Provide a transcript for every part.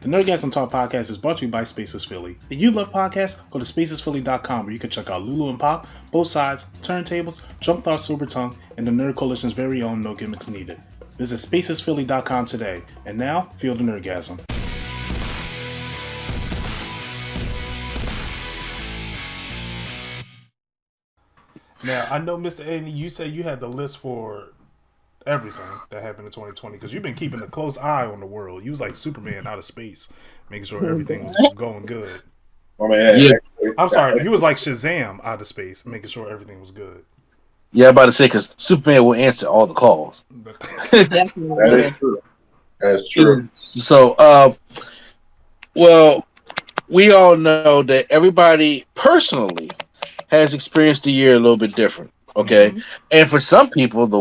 The Nerdgasm Talk podcast is brought to you by Spaces Philly. If you love podcasts, go to spacesphilly.com where you can check out Lulu and Pop, Both Sides, Turntables, Jump Thought Super Tongue, and the Nerd Coalition's very own No Gimmicks Needed. Visit spacesphilly.com today. And now, feel the Nerdgasm. Now, I know, Mr. Aiden, you said you had the list for everything that happened in 2020 because you've been keeping a close eye on the world. You was like Superman out of space, making sure everything was going good. Oh, man. I'm sorry, you was like Shazam out of space, making sure everything was good. Yeah, I'm about to say, because Superman will answer all the calls. That is true. That's true. So, well, we all know that everybody personally has experienced the year a little bit different. Okay. Mm-hmm. And for some people, the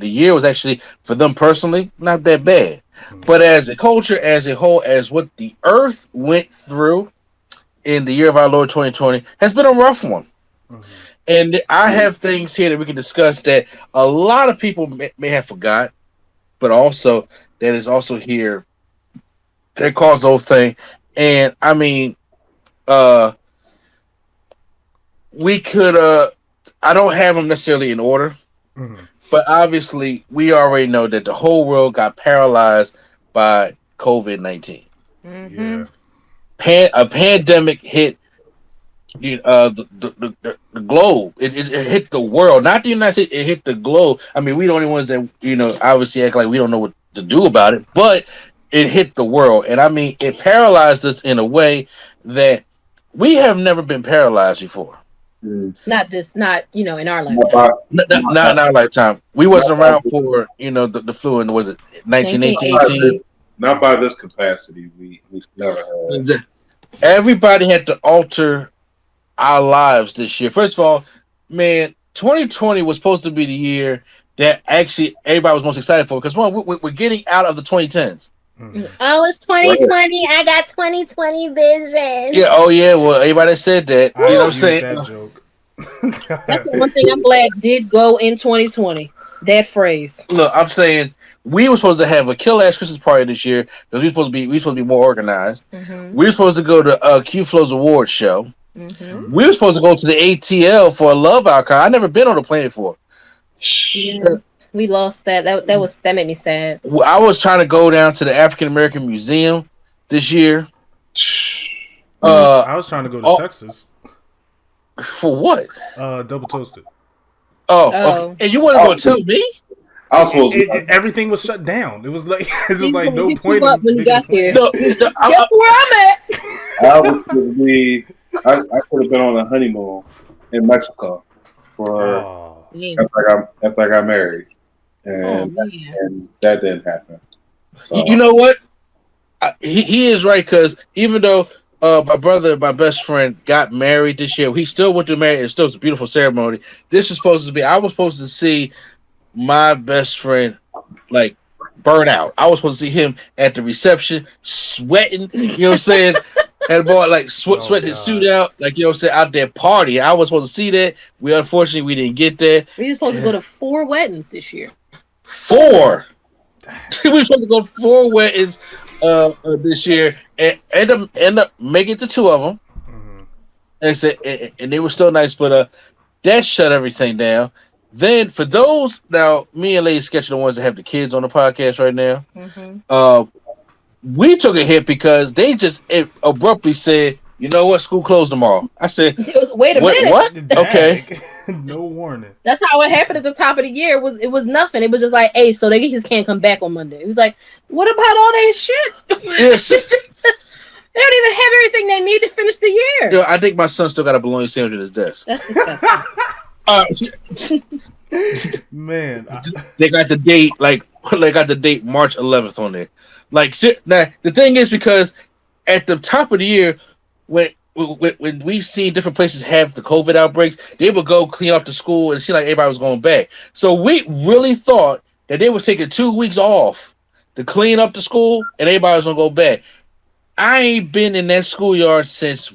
year was actually, for them personally, not that bad. Mm-hmm. But as a culture, as a whole, as what the earth went through in the year of our Lord 2020 has been a rough one. Mm-hmm. And I have things here that we can discuss that a lot of people may have forgot, but also that is also here that caused the whole thing. And I mean, we could, I don't have them necessarily in order, but obviously we already know that the whole world got paralyzed by COVID-19. Mm-hmm. Yeah. A pandemic hit the globe. It hit the world, not the United States. It hit the globe. I mean, we the only ones that, obviously act like we don't know what to do about it, but it hit the world. And I mean, it paralyzed us in a way that we have never been paralyzed before. Not in our lifetime. Not in our lifetime. We wasn't around for the flu in, was it 1918? Not by this capacity. We never had. Everybody had to alter our lives this year. First of all, man, 2020 was supposed to be the year that actually everybody was most excited for, because we're getting out of the 2010s. Oh, it's 2020. I got 2020 vision. Yeah. Oh, yeah. Well, everybody said that. You know what I'm saying? That joke. That's the one thing I'm glad did go in 2020. That phrase. Look, I'm saying we were supposed to have a kill-ass Christmas party this year because we were supposed to be more organized. Mm-hmm. We were supposed to go to Q Flow's awards show. Mm-hmm. We were supposed to go to the ATL for a love outcome. I never been on a plane before. Yeah. We lost that. That made me sad. I was trying to go down to the African American Museum this year. I was trying to go to Texas. For what? Double Toasted. Oh. Okay. And you wasn't going to tell me? I was supposed to. Everything was shut down. It was like no point. Up when you got here. Guess where I'm at. I was supposed to be. I could have been on a honeymoon in Mexico after I got married. And that didn't happen. So. You know what? He is right, because even though my best friend got married this year, he still went to marry. It still was a beautiful ceremony. I was supposed to see my best friend like burn out. I was supposed to see him at the reception sweating. You know what I'm saying? And the boy like sweating his suit out, like, you know what I'm saying, out there partying. I was supposed to see that. Unfortunately we didn't get that. We were supposed to go to 4 weddings this year. 4. We were supposed to go to 4 weddings this year, and end up making it to 2 of them. Mm-hmm. And they were still nice, but that shut everything down. Then for those, now me and Lady Sketch are the ones that have the kids on the podcast right now. Mm-hmm. We took a hit because they just abruptly said, "You know what? School closed tomorrow." I said, "Wait a minute, what?" Okay, no warning. That's how it happened at the top of the year. It was nothing. It was just like, "Hey, so they just can't come back on Monday." It was like, "What about all that shit?" Yes. They don't even have everything they need to finish the year. Yo, I think my son still got a bologna sandwich at his desk. That's disgusting. Man, they got the date March 11th on there. Like, now the thing is, because at the top of the year, when we see different places have the COVID outbreaks, they would go clean up the school, and it seemed like everybody was going back. So we really thought that they were taking 2 weeks off to clean up the school, and everybody was gonna go back. I ain't been in that schoolyard since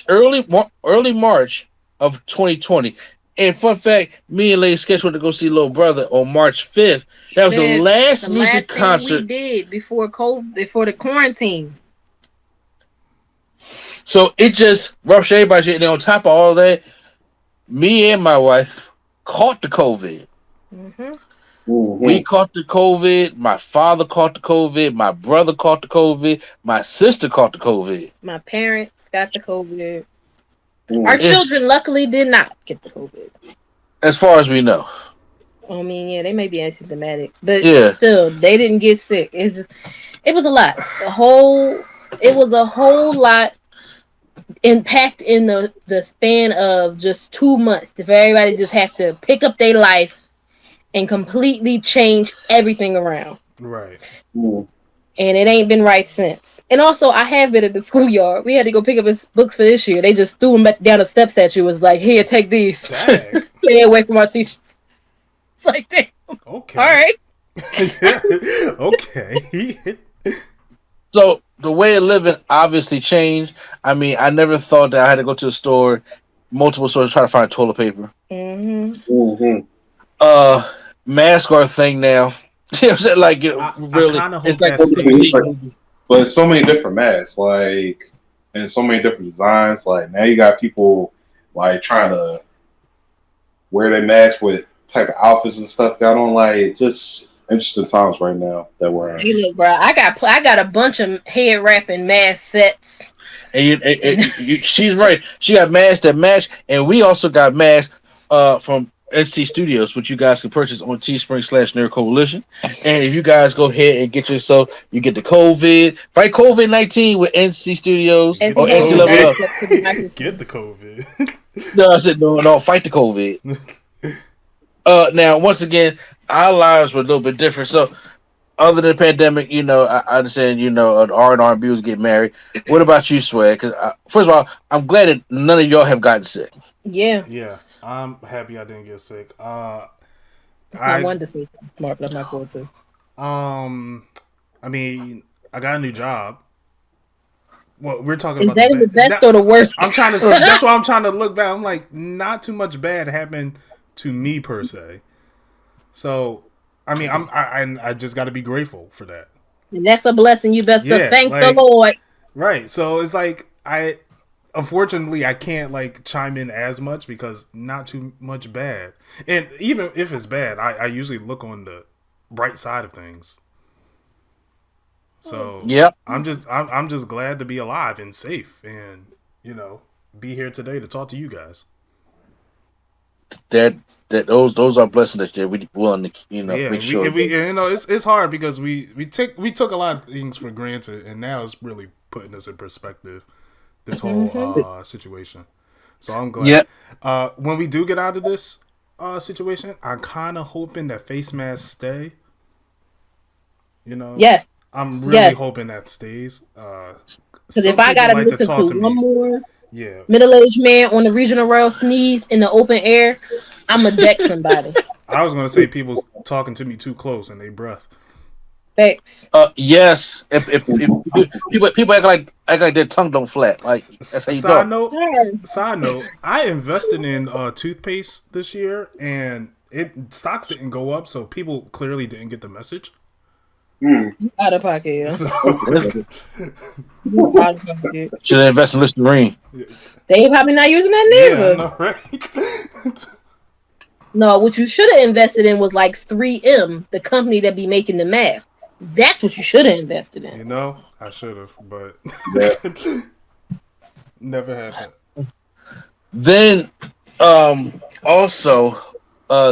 early March of 2020. And fun fact, me and Lady Sketch went to go see Little Brother on March 5th. That was the last music concert we did before COVID, before the quarantine. So it just ruptured everybody's shit. And on top of all that, me and my wife caught the COVID. Mm-hmm. We caught the COVID. My father caught the COVID. My brother caught the COVID. My sister caught the COVID. My parents got the COVID. Our children luckily did not get the COVID. As far as we know. I mean, yeah, they may be asymptomatic, but still, they didn't get sick. It was a lot. It was a whole lot impact in the span of just 2 months. If everybody just have to pick up their life and completely change everything around. Right. And it ain't been right since. And also, I have been at the schoolyard. We had to go pick up his books for this year. They just threw them back down the steps at you. Was like, here, take these. Stay away from our teachers. It's like, damn. Okay. All right. Okay. So the way of living obviously changed. I mean, I never thought that I had to go to the store, multiple stores, to try to find toilet paper. Masks are a thing now. You know what I'm saying? Like, really, it's like but it's so many different masks, like, and so many different designs. Like, now you got people like trying to wear their masks with type of outfits and stuff got on. Like, just interesting times right now that we're in. Hey, look, bro, I got a bunch of head wrapping mask sets. And she's right. She got masks that match, and we also got masks from NC Studios, which you guys can purchase on Teespring/Nerd Coalition. And if you guys go ahead and get yourself, you get the fight COVID-19 with NC Studios or NC Level Up. Get the COVID. No, I said no, fight the COVID. Now, once again, our lives were a little bit different. So, other than the pandemic, I understand, an R&B was getting married. What about you, Swag? Because first of all, I'm glad that none of y'all have gotten sick. Yeah. Yeah. I'm happy I didn't get sick. I wanted to say something smart, but I'm not going to. I mean, I got a new job. Well, we're talking about the best or the worst. I'm trying to. That's why I'm trying to look back. I'm like, not too much bad happened to me per se. So, I mean, I just got to be grateful for that. And that's a blessing. You best to thank the Lord. Right. So it's like unfortunately, I can't chime in as much because not too much bad. And even if it's bad, I usually look on the bright side of things. So I'm just glad to be alive and safe, and be here today to talk to you guys. Those are blessings that we're willing to make sure. It's hard because we took a lot of things for granted, and now it's really putting us in perspective. This whole situation. So I'm glad. When we do get out of this situation, I'm kind of hoping that face masks stay. Yes. I'm really hoping that stays. Because if I got to listen to one more middle-aged man on the regional rail sneeze in the open air, I'm going to deck somebody. I was going to say people talking to me too close in their breath. Thanks. Yes. If people act like their tongue don't flap, that's how you go. Side note, I invested in toothpaste this year, and stocks didn't go up, so people clearly didn't get the message. Out of pocket, yeah. Should have invested in Listerine. They probably not using that neither. Yeah, no, right? No, what you should have invested in was 3M, the company that be making the mask. That's what you should have invested in. I should have, but never happened. Then, also,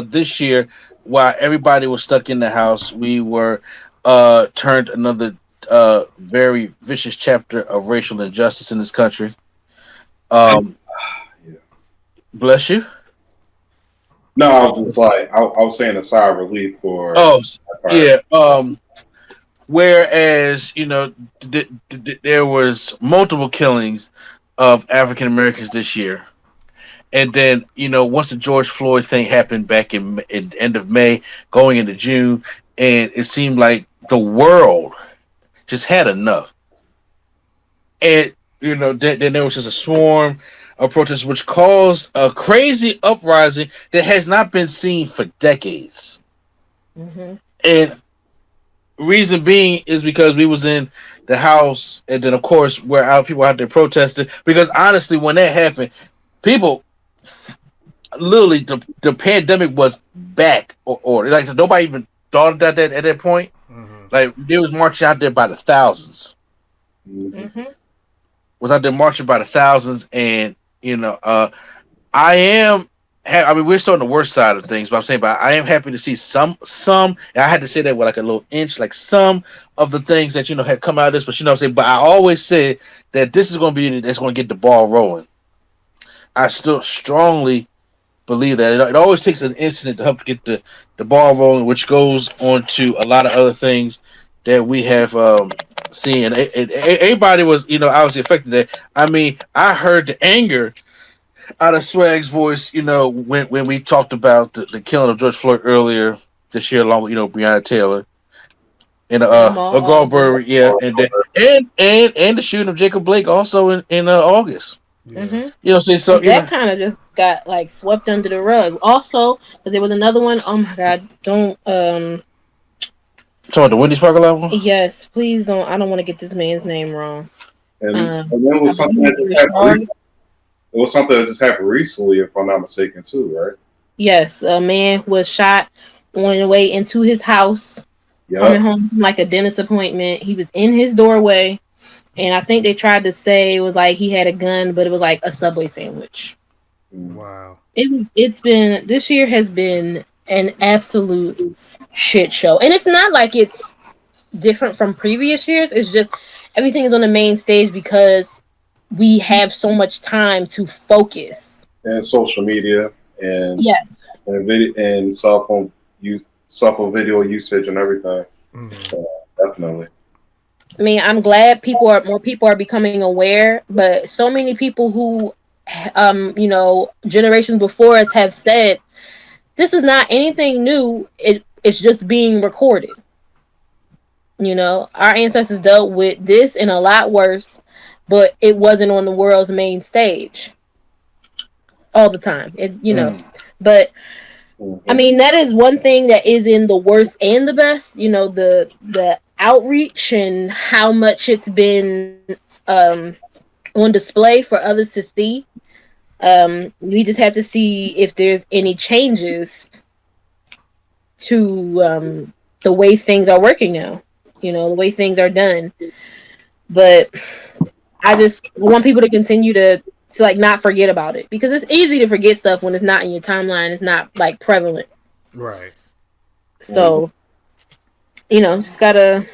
this year, while everybody was stuck in the house, we were turned another very vicious chapter of racial injustice in this country. Bless you. No, I was just I was saying a sigh of relief for. Oh, yeah. Whereas, there was multiple killings of African Americans this year. And then, once the George Floyd thing happened back in end of May, going into June, and it seemed like the world just had enough. And, then there was just a swarm of protests, which caused a crazy uprising that has not been seen for decades. Mm-hmm. And reason being is because we was in the house, and then of course people out there protesting. Because honestly, when that happened, people literally the pandemic was back, or like nobody even thought about that at that point. Mm-hmm. Like they was marching out there by the thousands. Mm-hmm. Was out there marching by the thousands, and I mean, we're still on the worst side of things, but I'm saying, but I am happy to see some, and I had to say that with like a little inch, like some of the things that, had come out of this, but what I'm saying, but I always said that this is going to be, that's going to get the ball rolling. I still strongly believe that it always takes an incident to help get the ball rolling, which goes on to a lot of other things that we have seen. And everybody was, obviously affected that. I mean, I heard the anger out of Swag's voice, when we talked about the killing of George Floyd earlier this year, along with Breonna Taylor and Goldberg, yeah, and the shooting of Jacob Blake also in August. Yeah. Mm-hmm. So that kind of just got like swept under the rug. Also, because there was another one. Oh my God! Don't talking about the Wendy's parking lot one? Yes, please don't. I don't want to get this man's name wrong. And then it was something that just happened. It was something that just happened recently, if I'm not mistaken, too, right? Yes, a man was shot on the way into his house, coming home from like a dentist appointment. He was in his doorway, and I think they tried to say it was like he had a gun, but it was like a Subway sandwich. Wow. This year has been an absolute shit show. And it's not like it's different from previous years. It's just everything is on the main stage because we have so much time to focus. And social media and and cell phone video usage and everything. Mm-hmm. So, definitely. I mean, I'm glad more people are becoming aware, but so many people who generations before us have said this is not anything new. It's just being recorded. Our ancestors dealt with this and a lot worse, but it wasn't on the world's main stage all the time. But I mean, that is one thing that is in the worst and the best. The outreach and how much it's been on display for others to see. We just have to see if there's any changes to the way things are working now. The way things are done. But I just want people to continue to like not forget about it, because it's easy to forget stuff when it's not in your timeline. It's not like prevalent. Right. So, just gotta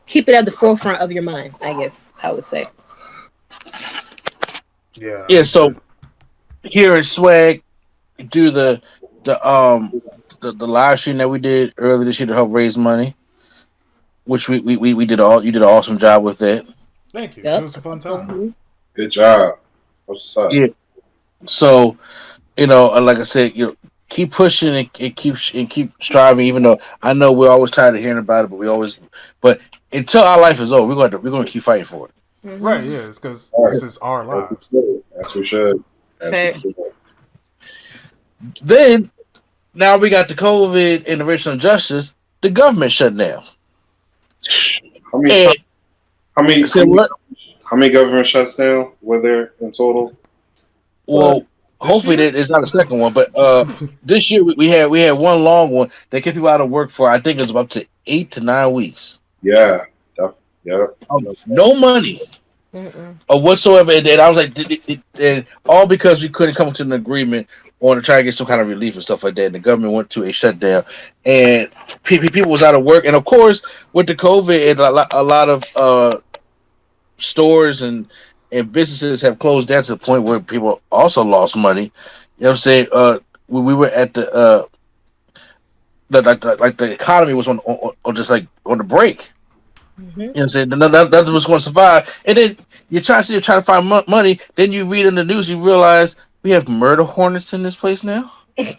keep it at the forefront of your mind, I guess I would say. Yeah. Yeah. So hearing Swag do the live stream that we did earlier this year to help raise money, which we did you did an awesome job with that. Thank you. Yep. It was a fun time. Mm-hmm. Good job. What's the Yeah. So, like I said, keep pushing and keep striving. Even though I know we're always tired of hearing about it, but until our life is over, we're going to keep fighting for it. Mm-hmm. Right? Yeah, it's because this is our lives. That's for sure. Then, now we got the COVID and the racial injustice. The government shut down. How many government shuts down were there in total? Well, hopefully there's not a second one, but this year we had one long one that kept people out of work for, I think it's up to 8 to 9 weeks. Yeah. No money or whatsoever. And I was like, and all because we couldn't come to an agreement on to try to get some kind of relief and stuff like that. And the government went to a shutdown, and people was out of work. And of course, with the COVID, and a lot of stores and businesses have closed down to the point where people also lost money. You know what I'm saying? We were at the economy was on just like on the break. Mm-hmm. You know what I'm saying? Nothing was going to survive. And then you're trying to find money. Then you read in the news, you realize we have murder hornets in this place now. Yeah.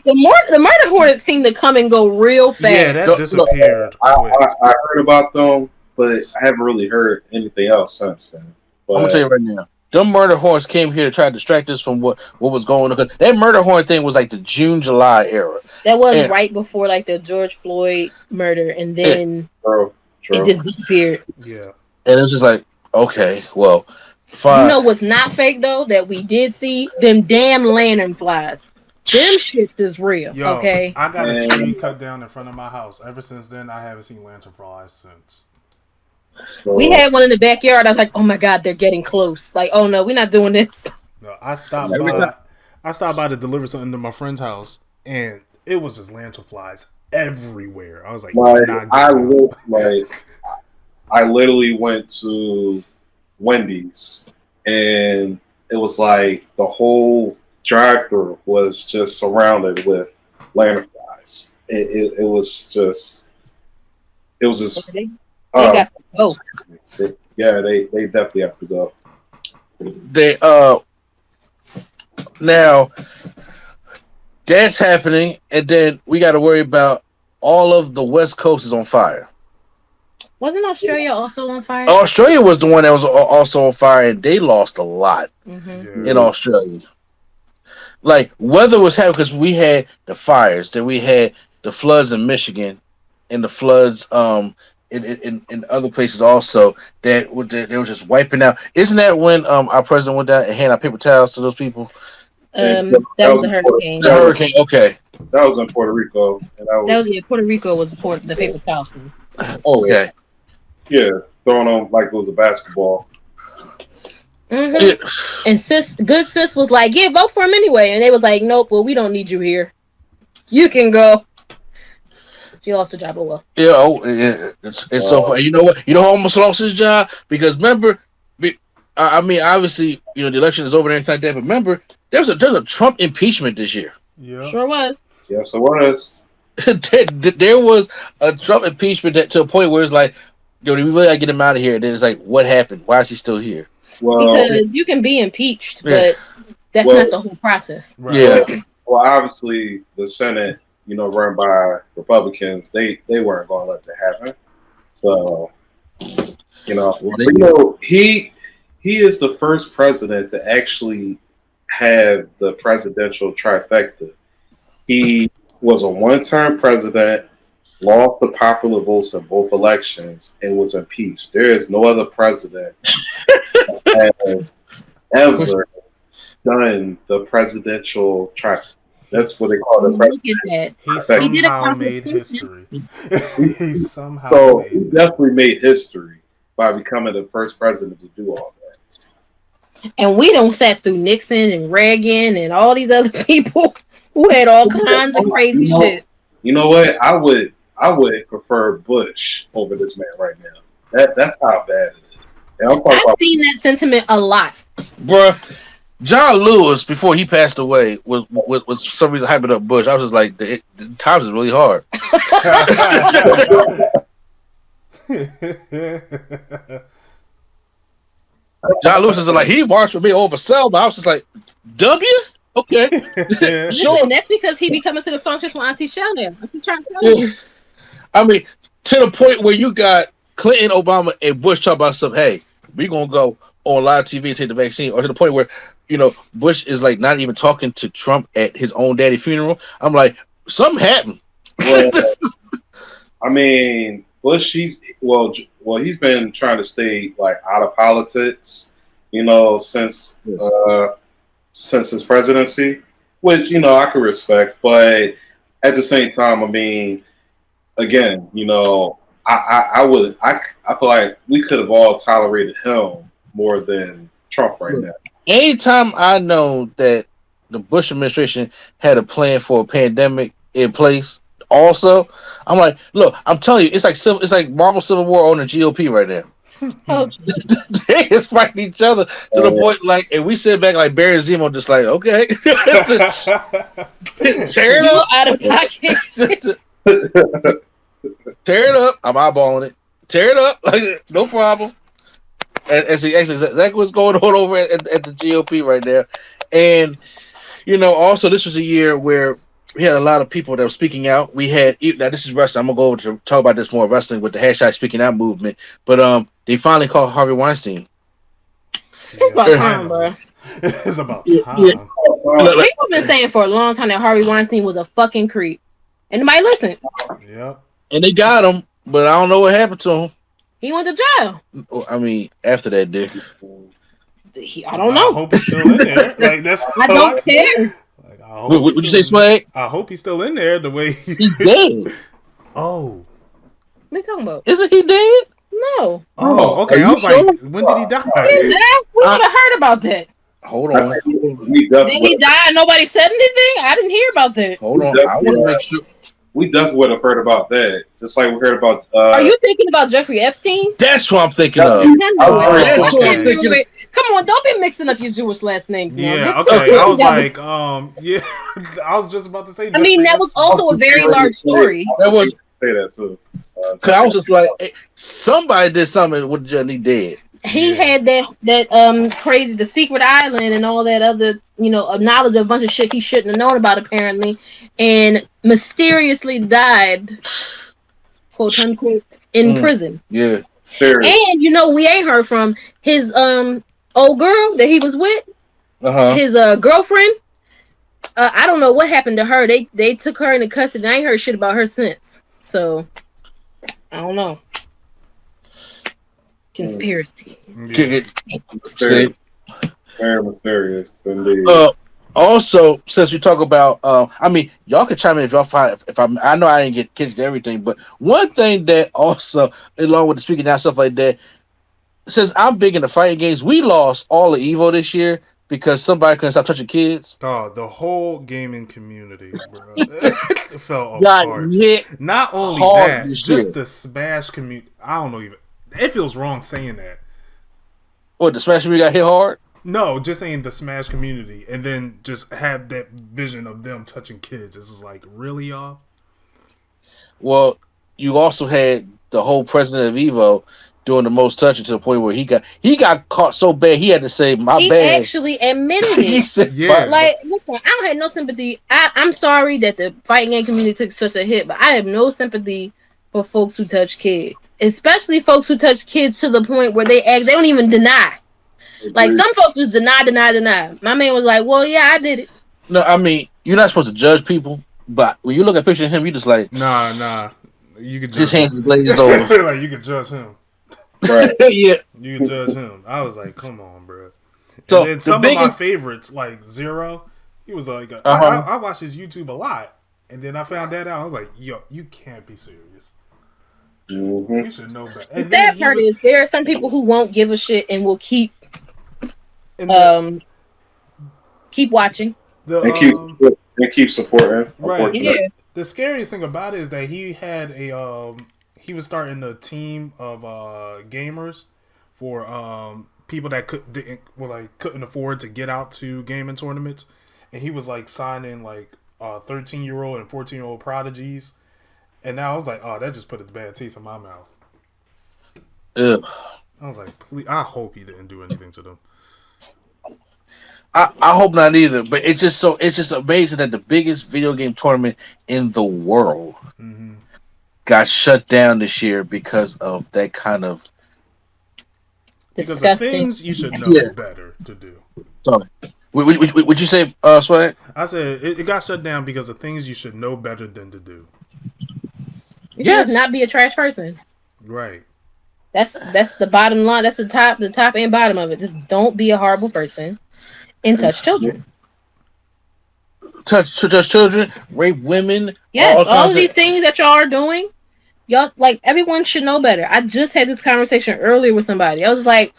The murder hornets seem to come and go real fast. Yeah, that disappeared. I heard about them, but I haven't really heard anything else since then. But I'm gonna tell you right now, them murder horns came here to try to distract us from what was going on. Because that murder horn thing was like the June, July era. That was right before like the George Floyd murder, and then it just disappeared. Yeah. And it was just like, okay, well, fine. You know what's not fake though? That we did see them damn lantern flies. Them shit is real. Yo, okay. I got a tree cut down in front of my house. Ever since then, I haven't seen lantern flies since. So, We had one in the backyard. I was like, oh my god, they're getting close. Like, oh no, we're not doing this. No, I stopped by to deliver something to my friend's house, and it was just lantern flies everywhere. I was like, I literally went to Wendy's, and it was like the whole drive-through was just surrounded with lantern flies. It was just. They got to go. They definitely have to go. They now that's happening, and then we got to worry about all of the West Coast is on fire. Wasn't Australia also on fire? Australia was the one that was also on fire, and they lost a lot Mm-hmm. in Australia. Like, weather was happening because we had the fires, then we had the floods in Michigan, and the floods in other places also that they were just wiping out. Isn't that when our president went down and handed out paper towels to those people? That was a hurricane. The hurricane, okay. That was in Puerto Rico, and Puerto Rico was the paper towel. Okay. Yeah, throwing on like it was a basketball. Mm-hmm. Yeah. And good sis was like, yeah, vote for him anyway. And they was like, nope, well, we don't need you here. You can go. She lost her job, oh well. Yeah, it's so funny. You know what? You know who almost lost his job? Because remember, I mean, obviously, the election is over and everything like that, but remember, there's a Trump impeachment this year. Yeah. Sure was. Yes, it was. There was a Trump impeachment to a point where it's like, we really gotta get him out of here. And then it's like, what happened? Why is he still here? Well, because you can be impeached, but that's not the whole process. Right. Yeah. Well, obviously, the Senate, run by Republicans, they weren't going to let that happen. So, he is the first president to actually have the presidential trifecta. He was a one-term president, lost the popular votes in both elections, and was impeached. There is no other president that has ever done the presidential trifecta. That's what they call it. Look at that. He somehow made history. He definitely made history by becoming the first president to do all that. And we don't sat through Nixon and Reagan and all these other people who had all kinds of crazy shit. You know what? I would prefer Bush over this man right now. That's how bad it is. I've seen that sentiment a lot. Bruh, John Lewis, before he passed away, was for some reason hyping up Bush. I was just like, the times is really hard. John Lewis is like, he marched with me over Selma. I was just like, W? Okay. Listen, that's because he be coming to the functions with Auntie Chanel. I'm trying to tell you. I mean, to the point where you got Clinton, Obama, and Bush talk about something, hey, we're going to go on live TV and take the vaccine, or to the point where, Bush is like not even talking to Trump at his own daddy funeral. I'm like, something happened. Well, I mean, Bush, he's been trying to stay like out of politics, since his presidency, which, I could respect, but at the same time, I mean, again, I feel like we could have all tolerated him more than Trump right now. Anytime I know that the Bush administration had a plan for a pandemic in place, also, I'm like, look, I'm telling you, it's like Marvel Civil War on the GOP right now. They is fighting each other to the point like, and we sit back like Barry and Zemo, just like, okay, tear it up, out of pocket. Tear it up. I'm eyeballing it. Tear it up, like, no problem. And see, exactly what's going on over at the GOP right now. And also this was a year where we had a lot of people that were speaking out. We had, now this is wrestling. I'm gonna go over to talk about this more wrestling with the hashtag Speaking Out movement. But they finally caught Harvey Weinstein. It's about time, bro. It's about time. Yeah. People been saying for a long time that Harvey Weinstein was a fucking creep. And nobody listened. Yep. And they got him, but I don't know what happened to him. He went to jail. I mean, after that day. I don't know. I hope he's still in there. Like that's. I don't care. Like, Would you say, Swag? I hope he's still in there. The way he's dead. Oh. What are you talking about? Isn't he dead? No. Oh, okay. I was like, when did he die? We would have heard about that. Hold on. Did he die and nobody said anything? I didn't hear about that. Hold on. I want to make sure. We definitely would have heard about that. Just like we heard about. Are you thinking about Jeffrey Epstein? That's what I'm thinking of. That's what I'm thinking. Come on, don't be mixing up your Jewish last names. Yeah, okay. I was like, yeah. I was just about to say. I mean, that was also a very large story. That was. Say that too. Cause I was just like, hey, somebody did something with Johnny dead. He had that crazy, the secret island and all that other, knowledge of a bunch of shit he shouldn't have known about apparently, and mysteriously died, quote unquote, in prison. Yeah. Serious. And we ain't heard from his old girl that he was with, his girlfriend. I don't know what happened to her. They took her into custody. I ain't heard shit about her since. So I don't know. Conspiracy. Very mysterious indeed. Also, since we talk about, y'all can chime in if y'all find. I know I didn't catch everything, but one thing that also, along with the speaking out stuff like that, since I'm big into fighting games, we lost all the Evo this year because somebody couldn't stop touching kids. Oh, the whole gaming community, bro, it fell apart. Not only that, just the Smash community. I don't know even. It feels wrong saying that. What, the Smash community got hit hard? No, just saying the Smash community, and then just have that vision of them touching kids. This is like, really, y'all? Well, you also had the whole president of Evo doing the most touching to the point where he got caught so bad he had to say, "My bad." He actually admitted it. He said, yeah. Like, listen, I don't have no sympathy. I'm sorry that the fighting game community took such a hit, but I have no sympathy for folks who touch kids, especially folks who touch kids to the point where they don't even deny. Like, some folks just deny. My man was like, well, yeah, I did it. No, I mean, you're not supposed to judge people, but when you look at a picture of him, you just like, nah. You could his hands is glazed over. Like, you could judge him. Right. Yeah. You could judge him. I was like, come on, bro. So, and then some of my favorites, like Zero, he was like, I watch his YouTube a lot. And then I found that out. I was like, yo, you can't be serious. Mm-hmm. You should know better. And that part is, there are some people who won't give a shit and will keep watching. Keep supporting. Right. Yeah. The scariest thing about it is that he had he was starting a team of gamers for people that couldn't afford to get out to gaming tournaments, and he was like signing like 13-year-old and 14-year-old prodigies, and now I was like, oh, that just put a bad taste in my mouth. Ugh. I was like, please, I hope he didn't do anything to them. I hope not either, but it's just amazing that the biggest video game tournament in the world got shut down this year because of that kind of because of things you should know better to do. Sorry. Would you say, Swag? I said it got shut down because of things you should know better than to do. You should not be a trash person. Right. That's the bottom line. That's the top and bottom of it. Just don't be a horrible person and touch children. Touch children, rape women. Yes, all of these things that y'all are doing, y'all, like, everyone should know better. I just had this conversation earlier with somebody. I was like,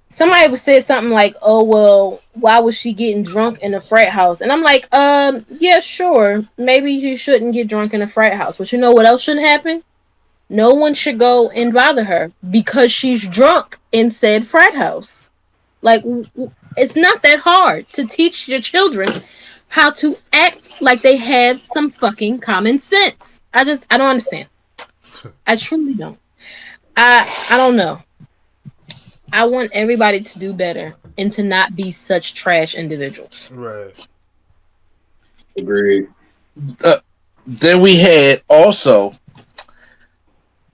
somebody said something like, oh, well, why was she getting drunk in a frat house? And I'm like, yeah, sure. Maybe you shouldn't get drunk in a frat house. But you know what else shouldn't happen? No one should go and bother her because she's drunk in said frat house. Like, it's not that hard to teach your children how to act like they have some fucking common sense. I don't understand. I truly don't. I don't know. I want everybody to do better and to not be such trash individuals. Right. Agreed. Then we had also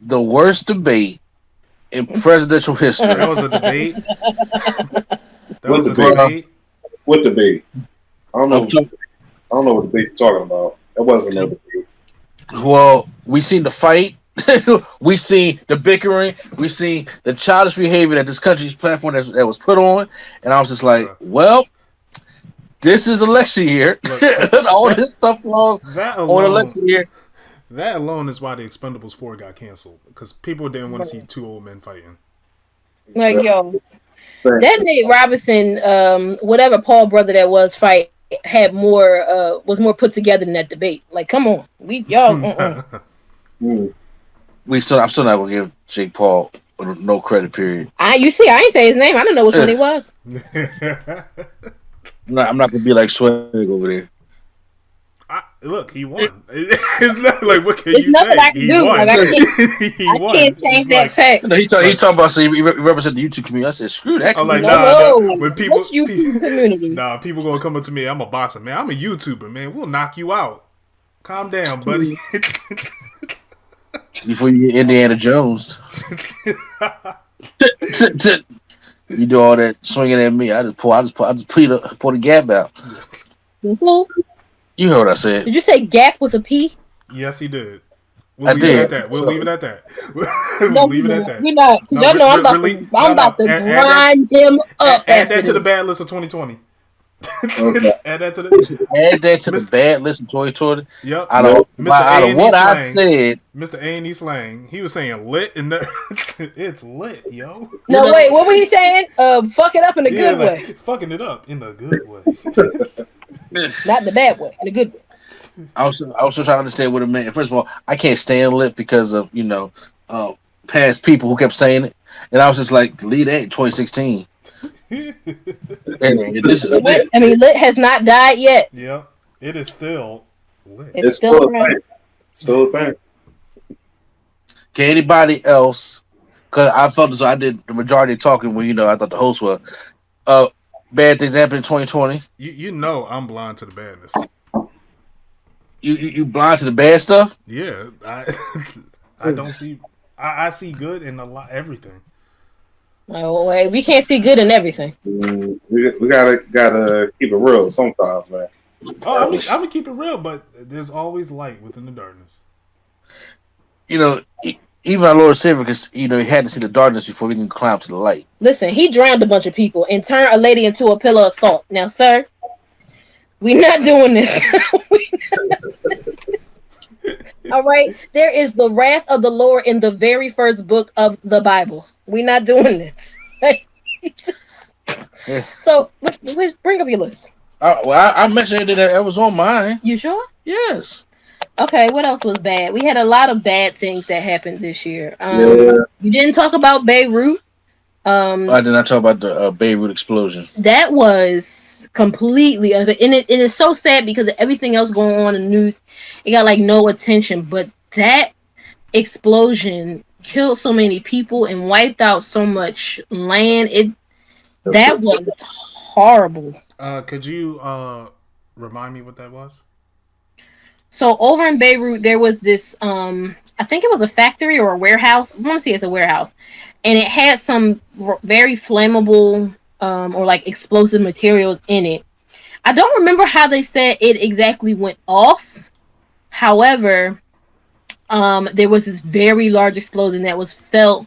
the worst debate in presidential history. That was a debate. That What was a debate? debate. What debate? I don't know. I don't know what debate you're talking about. That wasn't no debate. Well, we seen the fight. We seen the bickering. We seen the childish behavior that this country's platform that was put on, and I was just like, well, this is election year. All this stuff on election year. That alone is why the Expendables 4 got canceled, because people didn't want to see two old men fighting. Like, yo, that Nate Robinson, whatever Paul brother that was fight had more was more put together than that debate. Like, come on, y'all. I'm still not gonna give Jake Paul no credit. Period. You see, I ain't say his name. I don't know which one he was. I'm not gonna be like Swag over there. Look, he won. It's not like, what can you say? I can do. Won. Like, I can't change that fact. He talking about so he represent the YouTube community. I said, screw that. I'm like, no. When people, what's YouTube community? People gonna come up to me. I'm a boxer, man. I'm a YouTuber, man. We'll knock you out. Calm down, buddy. Before you get Indiana Jones, you do all that swinging at me. I just pull the gap out. Mm-hmm. You heard what I said. Did you say gap with a P? Yes, he did. We'll leave it at that. We'll leave it at that. We're not. Y'all know I'm about to grind him up. Add that to the bad list of 2020. Okay. Add that to the bad list of 2020. Yep. Out of what I said, Mr. A&E slang. He was saying lit and it's lit, yo. No, wait. What was he saying? Fuck it up in a good way. Fucking it up in a good way. Not in the bad way, in a good way. I was trying to understand what it meant. First of all, I can't stand lit because of past people who kept saying it, and I was just like, leave that in 2016. And this is lit. I mean, lit has not died yet. Yeah, it is still lit. It's still around. Still a thing. Can anybody else? Because I felt as though I did the majority of talking when I thought the host was. Bad things happened in 2020. You know I'm blind to the badness. You blind to the bad stuff? Yeah, I don't see. I see good in everything. No way, we can't see good in everything. We gotta keep it real sometimes, man. Oh, I'm gonna keep it real, but there's always light within the darkness. Even our Lord and Savior, because he had to see the darkness before we can climb to the light. Listen, he drowned a bunch of people and turned a lady into a pillar of salt. Now, sir, we're not doing this. All right, there is the wrath of the Lord in the very first book of the Bible. We're not doing this. Yeah. So, bring up your list. I mentioned that was on mine. You sure? Yes. Okay, what else was bad? We had a lot of bad things that happened this year. You didn't talk about Beirut. I did not talk about the Beirut explosion. That was completely, and it is so sad because of everything else going on in the news. It got like no attention, but that explosion killed so many people and wiped out so much land. That was horrible. Could you remind me what that was? So over in Beirut, there was this, I think it was a factory or a warehouse. I want to say it's a warehouse. And it had some very flammable or like explosive materials in it. I don't remember how they said it exactly went off. However, there was this very large explosion that was felt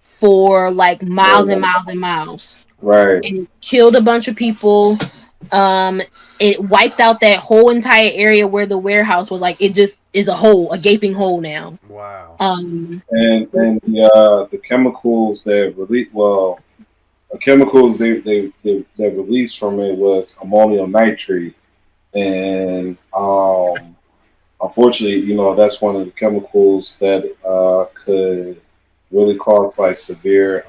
for like miles and miles and miles. Right. And it killed a bunch of people. It wiped out that whole entire area where the warehouse was. Like, it just is a gaping hole now. Wow. And the chemicals that they released from it was ammonium nitrate, and unfortunately, that's one of the chemicals that could really cause like severe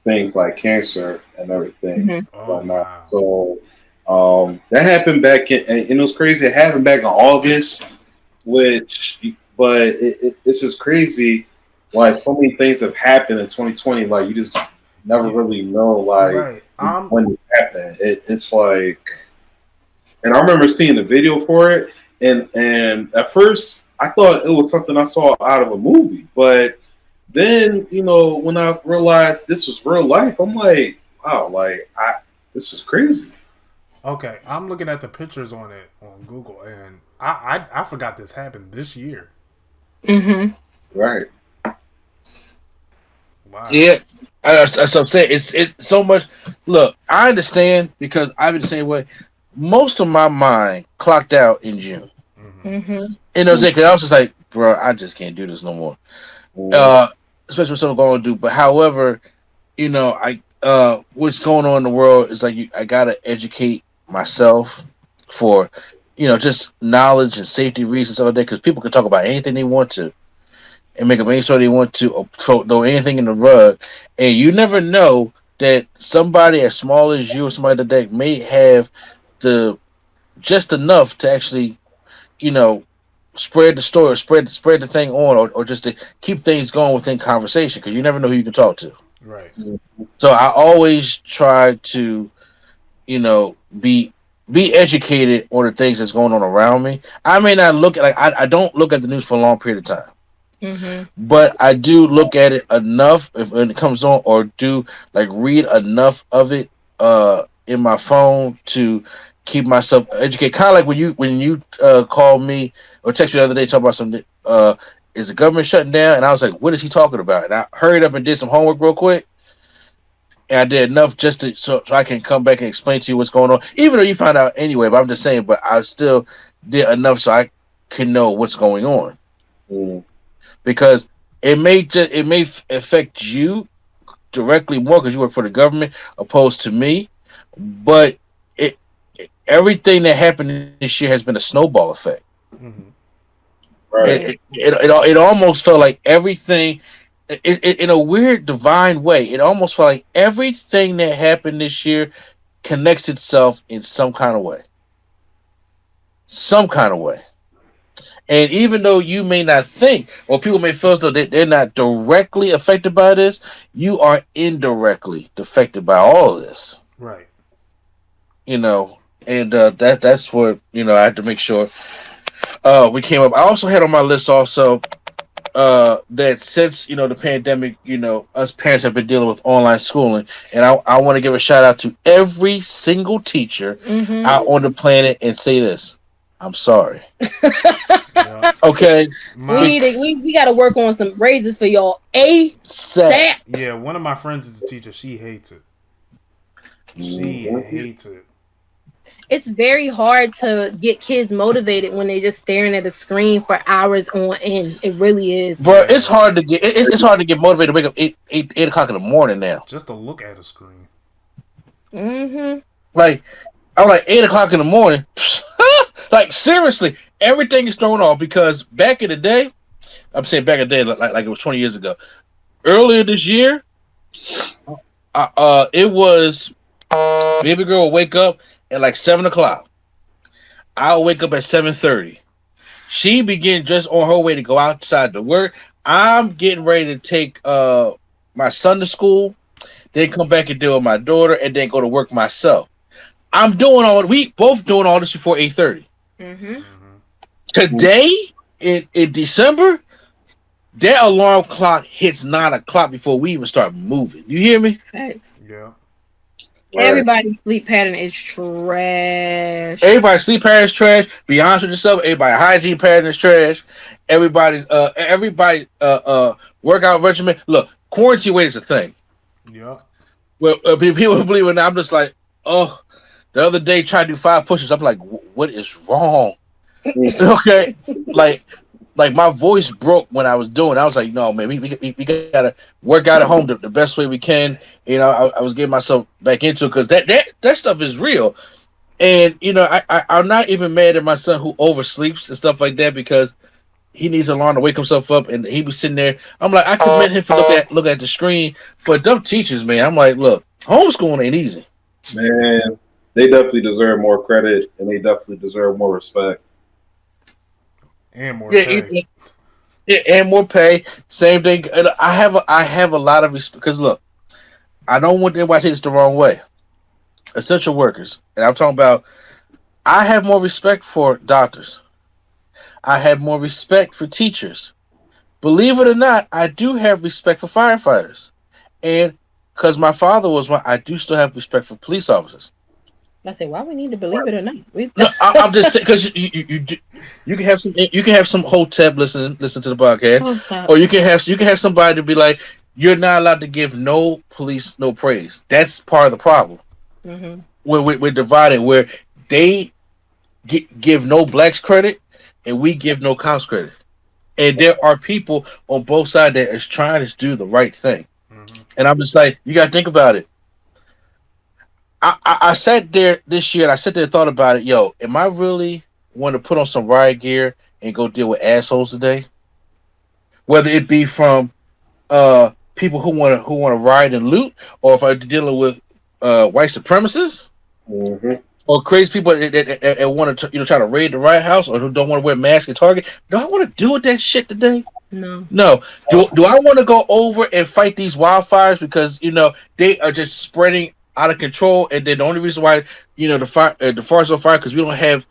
things like cancer and everything. Mm-hmm. Wow. So that happened back in, and it was crazy. It happened back in August, but it's just crazy. Like, so many things have happened in 2020. Like, you just never really know, like, when it happened. It's like, and I remember seeing the video for it, and at first I thought it was something I saw out of a movie, but then when I realized this was real life, I'm like, wow, this is crazy. Okay, I'm looking at the pictures on it on Google, and I forgot this happened this year. Mm-hmm. Right. Wow. Yeah, that's what I'm saying. It's so much. Look, I understand because I've been the same way. Most of my mind clocked out in June. Mm-hmm. And I was just like, bro, I just can't do this no more. Especially what I'm going to do. But however, what's going on in the world is like I gotta educate myself for, just knowledge and safety reasons all day because people can talk about anything they want to and make up any story they want to or throw anything in the rug, and you never know that somebody as small as you or somebody that may have the just enough to actually, spread the story or spread the thing on or just to keep things going within conversation because you never know who you can talk to. Right. So I always try to, be educated on the things that's going on around me. I may not look at I don't look at the news for a long period of time. Mm-hmm. But I do look at it enough when it comes on, or do read enough of it in my phone to keep myself educated. Kind of like when you called me or texted me the other day talking about something. Is the government shutting down? And I was like, what is he talking about? And I hurried up and did some homework real quick. And I did enough just so I can come back and explain to you what's going on. Even though you found out anyway, but I'm just saying. But I still did enough so I can know what's going on. Mm. Because it may affect you directly more because you work for the government opposed to me, but everything that happened this year has been a snowball effect. Mm-hmm. Right. It almost felt like everything, in a weird divine way, it almost felt like everything that happened this year connects itself in some kind of way. And even though you may not think, or people may feel as though they're not directly affected by this, you are indirectly affected by all of this. Right. And that's what I had to make sure we came up. I also had on my list also that since the pandemic, us parents have been dealing with online schooling, and I want to give a shout out to every single teacher out on the planet and say this: I'm sorry. Yeah. Okay. We got to work on some raises for y'all. Yeah, one of my friends is a teacher. She hates it. She hates it. It's very hard to get kids motivated when they're just staring at a screen for hours on end. It really is. Bro, it's hard to get motivated to wake up 8 o'clock in the morning now. Just to look at a screen. Mm-hmm. I'm 8 o'clock in the morning. Seriously, everything is thrown off because back in the day, I'm saying back in the day, like it was 20 years ago. Earlier this year, it was baby girl would wake up at 7 o'clock. I'll wake up at 7:30. She begin just on her way to go outside to work. I'm getting ready to take my son to school, then come back and deal with my daughter, and then go to work myself. We both doing all this before 8:30. Mm-hmm. Today in December, that alarm clock hits 9 o'clock before we even start moving. You hear me? Thanks. Yeah. Everybody's sleep pattern is trash. Everybody's sleep pattern is trash. Be honest with yourself. Everybody's hygiene pattern is trash. Everybody's workout regimen. Look, quarantine weight is a thing. Yeah. Well, people believe it. I'm just like, oh, the other day tried to do 5 push-ups. I'm like, what is wrong? Okay, like my voice broke when I was doing it. I was like, no, man, we gotta work out at home the best way we can. I was getting myself back into it because that stuff is real. And I'm not even mad at my son who oversleeps and stuff like that because he needs an alarm to wake himself up, and he was sitting there. I'm like, I commend him for look at the screen, but dumb teachers, man. I'm like, look, homeschooling ain't easy. Man, they definitely deserve more credit, and they definitely deserve more respect. And more pay. And more pay. Same thing. I have a lot of respect because look, I don't want anybody to take this the wrong way. Essential workers, and I'm talking about. I have more respect for doctors. I have more respect for teachers. believe it or not, I do have respect for firefighters, and because my father was one, I do still have respect for police officers. I say, why we need to believe it or not? No, I'm just saying because you can have some hotep listen to the podcast, or you can have somebody to be like, you're not allowed to give no police no praise. That's part of the problem. Mm-hmm. We're divided where they give no blacks credit and we give no cops credit, and there are people on both sides that is trying to do the right thing, and I'm just like, you got to think about it. I sat there this year and I sat there and thought about it. Yo, am I really want to put on some riot gear and go deal with assholes today? Whether it be from people who want to riot and loot, or if I'm dealing with white supremacists, or crazy people that want to try to raid the White House, or who don't want to wear masks at Target. Do I want to deal with that shit today? No. Do I want to go over and fight these wildfires because they are just spreading out of control, and then the only reason why the forest on fire because we don't have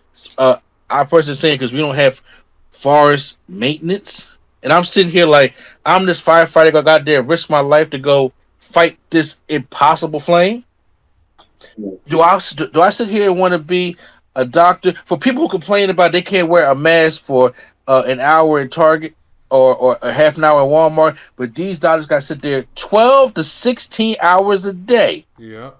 our person saying because we don't have forest maintenance, and I'm sitting here like I'm this firefighter gonna go out there risk my life to go fight this impossible flame. Do I sit here and want to be a doctor for people who complain about they can't wear a mask for an hour in Target or a half an hour in Walmart, but these doctors got to sit there 12 to 16 hours a day. Yeah.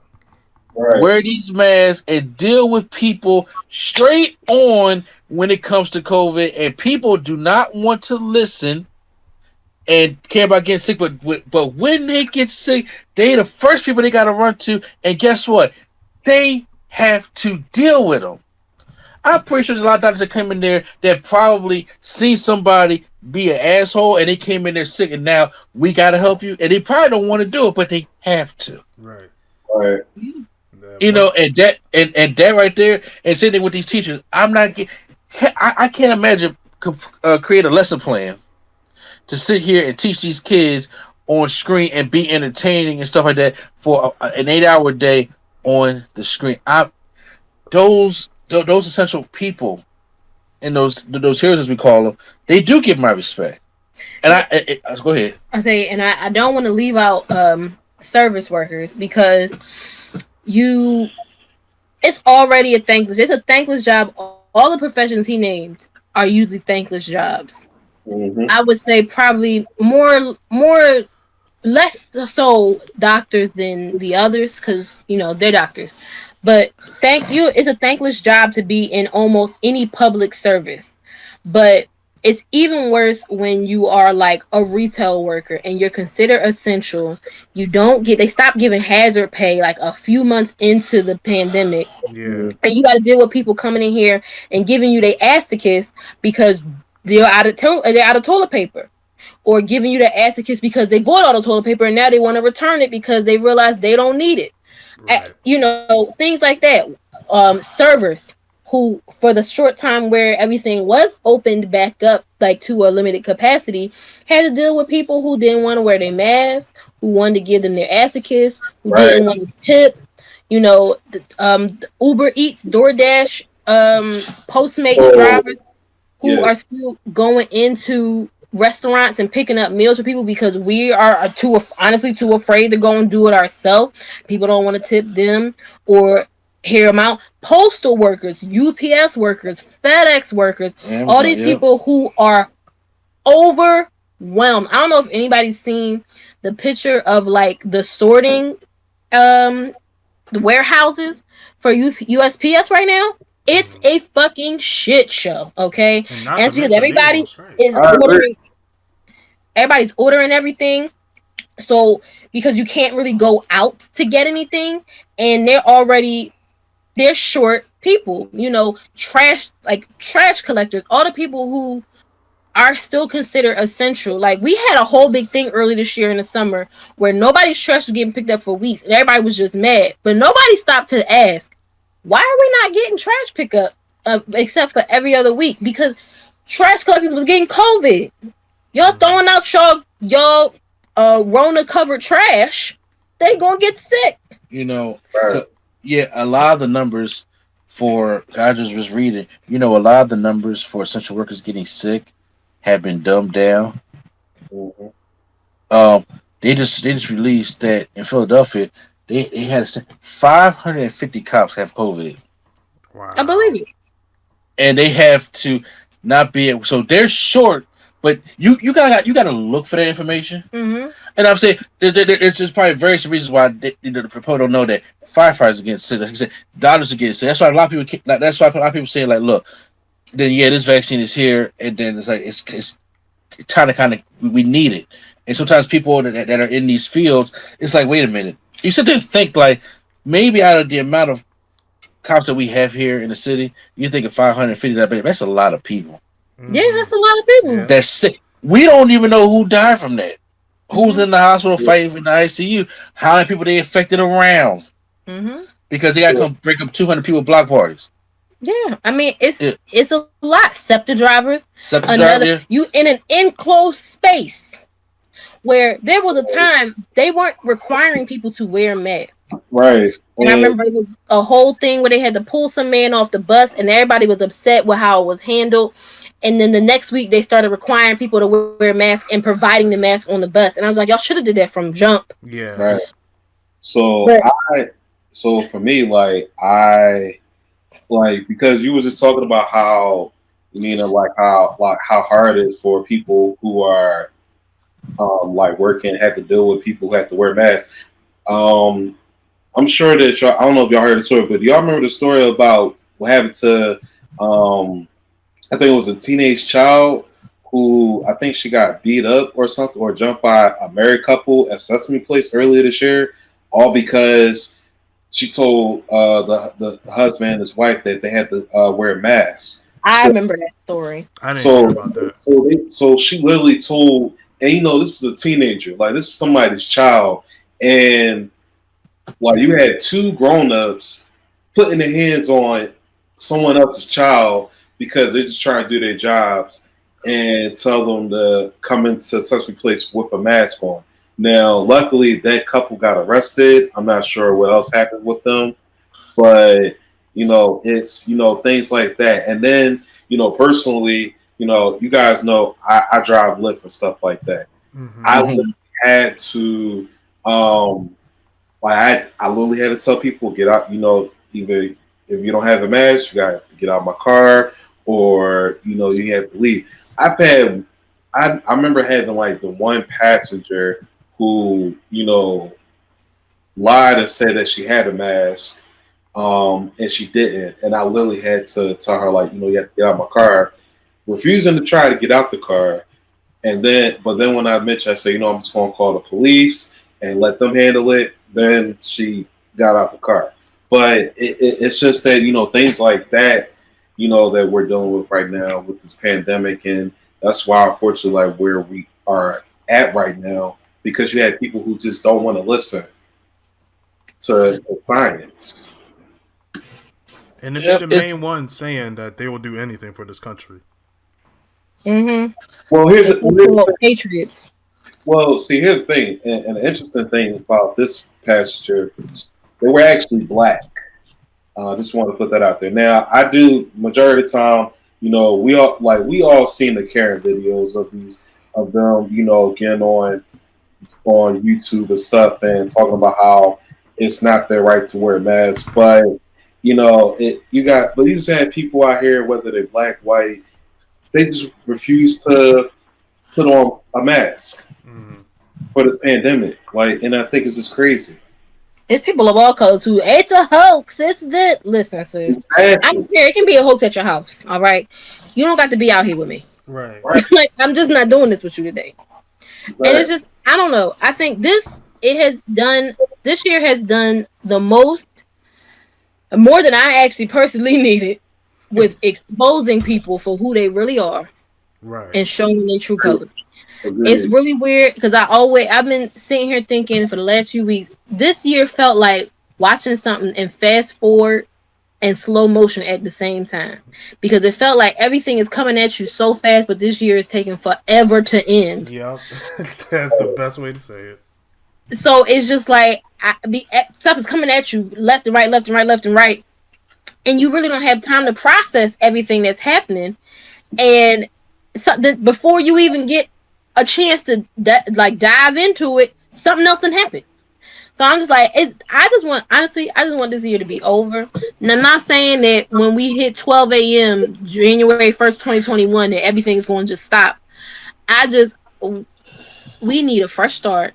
Right. Wear these masks and deal with people straight on when it comes to COVID, and people do not want to listen and care about getting sick, but when they get sick, they the first people they got to run to, and guess what? They have to deal with them. I'm pretty sure there's a lot of doctors that come in there that probably see somebody be an asshole and they came in there sick and now we got to help you. And they probably don't want to do it, but they have to. Right. Right. And that right there, and sitting there with these teachers, I can't imagine create a lesson plan to sit here and teach these kids on screen and be entertaining and stuff like that for an 8-hour day on the screen. Those essential people and those heroes, as we call them, they do give my respect. And I go ahead. I say, and I don't want to leave out service workers because it's already a thankless. It's a thankless job. All the professions he named are usually thankless jobs. Mm-hmm. I would say probably less so doctors than the others because they're doctors. But it's a thankless job to be in almost any public service. But it's even worse when you are like a retail worker and you're considered essential. They stopped giving hazard pay like a few months into the pandemic. Yeah. And you got to deal with people coming in here and giving you their ass to kiss because they're out of toilet paper. Or giving you the ass to kiss because they bought all the toilet paper and now they want to return it because they realize they don't need it. Right. Things like that. Servers who, for the short time where everything was opened back up, like to a limited capacity, had to deal with people who didn't want to wear their masks, who wanted to give them their ass a kiss, who didn't want to tip. Uber Eats, DoorDash, Postmates drivers who are still going into restaurants and picking up meals for people because we are too afraid to go and do it ourselves. People don't want to tip them or hear them out. Postal workers, UPS workers, FedEx workers, Amazon, all these people who are overwhelmed. I don't know if anybody's seen the picture of like the sorting the warehouses for USPS right now. It's a fucking shit show, okay? And that's because everybody is ordering. Everybody's ordering everything. So, because you can't really go out to get anything, and they're short people, trash collectors, all the people who are still considered essential. Like, we had a whole big thing early this year in the summer where nobody's trash was getting picked up for weeks, and everybody was just mad. But nobody stopped to ask, why are we not getting trash pickup except for every other week? Because trash collectors was getting COVID. Y'all throwing out y'all Rona covered trash, they gonna get sick. A lot of the numbers for I just was reading. A lot of the numbers for essential workers getting sick have been dumbed down They just released that in Philadelphia, they had 550 cops have COVID. Wow. I believe it. And they have to not be able, so they're short, but you gotta look for that information. Mm-hmm. And I'm saying there's just probably various reasons why the people don't know that firefighters are getting sick. Like I said, doctors are getting sick. That's why a lot of people. That's why a lot of people say like, look, then this vaccine is here, and then it's like it's kind of we need it. And sometimes people that are in these fields, it's like, wait a minute, you sit there and think like maybe out of the amount of cops that we have here in the city, you think of 550. That's a lot of people. Yeah, that's a lot of people. Yeah. That's sick. We don't even know who died from that. Who's in the hospital fighting in the ICU? How many people they affected around? Mm-hmm. Because they got to come break up 200 people block parties. Yeah, I mean it's a lot. SEPTA drivers, Driver, you in an enclosed space where there was a time they weren't requiring people to wear masks. Right. And I remember it was a whole thing where they had to pull some man off the bus, and everybody was upset with how it was handled. And then the next week they started requiring people to wear masks and providing the mask on the bus. And I was like, y'all should have did that from jump. Yeah. Right. So so for me, because you was just talking about how, how hard it is for people who are working, have to deal with people who have to wear masks. I'm sure that y'all, I don't know if y'all heard the story, but do y'all remember the story about what happened to I think it was a teenage child who, I think she got beat up or something, or jumped by a married couple at Sesame Place earlier this year, all because she told the husband and his wife that they had to wear masks. I remember that story. I didn't hear about that. So she literally told, and this is a teenager, like this is somebody's child, and like you had two grown-ups putting their hands on someone else's child because they're just trying to do their jobs, and tell them to come into such a place with a mask on. Now, luckily, that couple got arrested. I'm not sure what else happened with them, but it's things like that. And then personally, you guys know I drive Lyft and stuff like that. Mm-hmm. I had to I literally had to tell people, get out, either if you don't have a mask, you got to get out of my car, or, you have to leave. I remember having like the one passenger who, lied and said that she had a mask, and she didn't. And I literally had to tell her, like, you have to get out of my car, refusing to try to get out the car. But then when I mentioned, I said, I'm just going to call the police and let them handle it. Then she got out the car. But it's just that, things like that, that we're dealing with right now with this pandemic. And that's why, unfortunately, like where we are at right now, because you have people who just don't want to listen to science. And they're the main ones saying that they will do anything for this country. Mm-hmm. Well, here's the Patriots. Well, see, here's the thing, and the interesting thing about this passenger, they were actually black. I just want to put that out there. Now, I do majority of the time, we all seen the Karen videos of them, getting on YouTube and stuff and talking about how it's not their right to wear masks, but you just have people out here, whether they're black, white, they just refuse to put on a mask for this pandemic. And I think it's just crazy. It's people of all colors who, it's a hoax. It's this. Listen, sis. Exactly. I don't care. It can be a hoax at your house. All right. You don't got to be out here with me. Right. Like, I'm just not doing this with you today. Right. And it's just, I don't know. I think this year has done the most, more than I actually personally needed, with exposing people for who they really are. Right. And showing their true colors. It's really weird because I've been sitting here thinking for the last few weeks, this year felt like watching something in fast forward and slow motion at the same time, because it felt like everything is coming at you so fast, but this year is taking forever to end. Yep. That's the best way to say it. So it's just like stuff is coming at you left and right, left and right, left and right, and you really don't have time to process everything that's happening. And before you even get a chance to dive into it, something else done happened. So I'm just like, I just want this year to be over. And I'm not saying that when we hit 12 a.m. January 1st, 2021, that everything's going to just stop. We need a fresh start.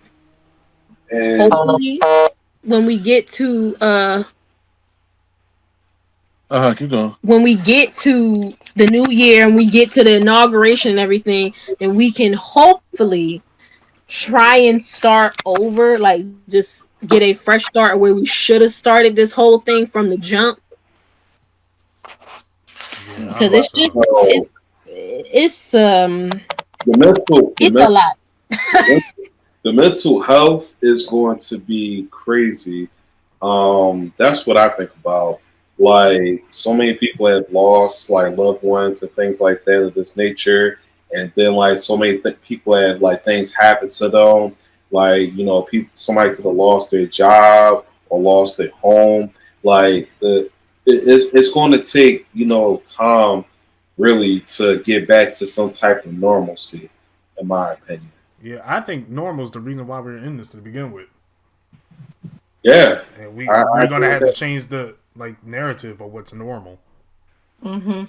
And hopefully, when we get to keep going. when we get to the new year and we get to the inauguration and everything, then we can hopefully try and start over, like just get a fresh start where we should have started this whole thing from the jump. Because it's just it's a lot. The mental health is going to be crazy. That's what I think about. Like, so many people have lost like loved ones and things like that of this nature, and then like so many people had like things happen to them. Like, you know, somebody could have lost their job or lost their home. Like it's going to take, you know, time really to get back to some type of normalcy, in my opinion. Yeah, I think normal is the reason why we're in this to begin with. Yeah, and we're going to have to change the like narrative of what's normal. Mm-hmm.